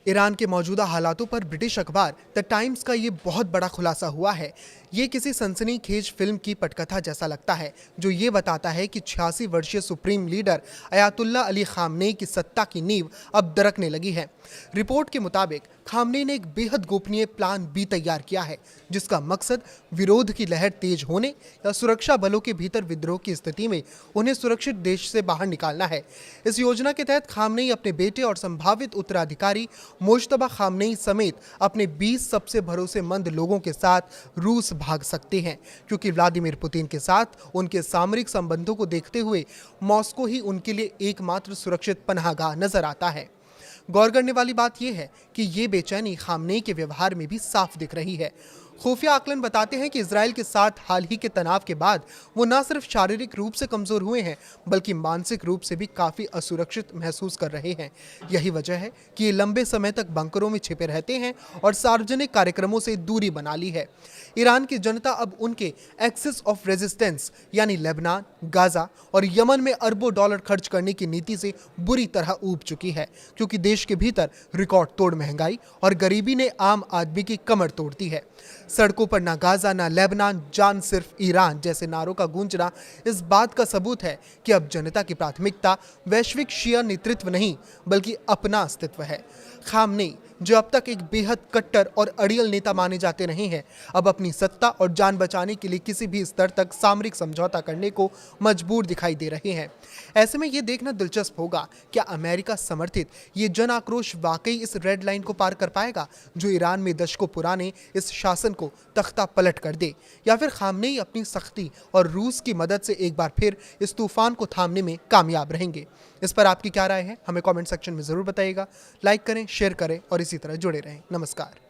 Iran के मौजूदा हालातों पर ब्रिटिश अखबार द टाइम्स का ये बहुत बड़ा खुलासा हुआ है। ये किसी सनसनीखेज फिल्म की पटकथा जैसा लगता है, जो ये बताता है कि 86 वर्षीय supreme leader Ayatollah Ali Khamenei की सत्ता की नींव अब दरकने लगी है। रिपोर्ट के मुताबिक खामनेई ने एक बेहद गोपनीय प्लान बी तैयार किया है, जिसका मकसद विरोध की लहर तेज होने या सुरक्षा बलों के भीतर विद्रोह की स्थिति में उन्हें सुरक्षित देश से बाहर निकालना है। इस योजना के तहत खामनेई अपने बेटे और संभावित उत्तराधिकारी मुज्तबा खामनेई समेत अपने 20 सबसे भरोसेमंद लोगों के साथ रूस भाग सकते हैं, क्योंकि व्लादिमीर पुतिन के साथ उनके सामरिक संबंधों को देखते हुए मॉस्को ही उनके लिए एकमात्र सुरक्षित पनाहगाह नजर आता है। गौर करने वाली बात यह है कि ये बेचैनी खामनेई के व्यवहार में भी साफ दिख रही है। खुफिया आकलन बताते हैं कि इजराइल के साथ हाल ही के तनाव के बाद वो न सिर्फ शारीरिक रूप से कमजोर हुए हैं, बल्कि मानसिक रूप से भी काफी असुरक्षित महसूस कर रहे हैं। यही वजह है कि ये लंबे समय तक बंकरों में छिपे रहते हैं और सार्वजनिक कार्यक्रमों से दूरी बना ली है। ईरान की जनता अब उनके एक्सिस ऑफ रेजिस्टेंस यानी लेबनान, गाजा और यमन में अरबों डॉलर खर्च करने की नीति से बुरी तरह ऊब चुकी है, क्योंकि देश के भीतर रिकॉर्ड तोड़ महंगाई और गरीबी ने आम आदमी की कमर तोड़ दी है। सड़कों पर ना गाजा ना लेबनान, जान सिर्फ ईरान जैसे नारों का गूंजना इस बात का सबूत है कि अब जनता की प्राथमिकता वैश्विक शिया नेतृत्व नहीं, बल्कि अपना अस्तित्व है। खामनेई, जो अब तक एक बेहद कट्टर और अड़ियल नेता माने जाते रहे हैं, अब अपनी सत्ता और जान बचाने के लिए किसी भी स्तर तक सामरिक समझौता करने को मजबूर दिखाई दे रहे हैं। ऐसे में यह देखना दिलचस्प होगा, क्या अमेरिका समर्थित ये जन आक्रोश वाकई इस रेड लाइन को पार कर पाएगा, जो ईरान में दशकों पुराने इस शासन को तख्ता पलट कर दे, या फिर खामनेई अपनी सख्ती और रूस की मदद से एक बार फिर इस तूफान को थामने में कामयाब रहेंगे। इस पर आपकी क्या राय है, हमें कमेंट सेक्शन में जरूर बताइएगा। लाइक करें, शेयर करें और इसी तरह जुड़े रहें। नमस्कार।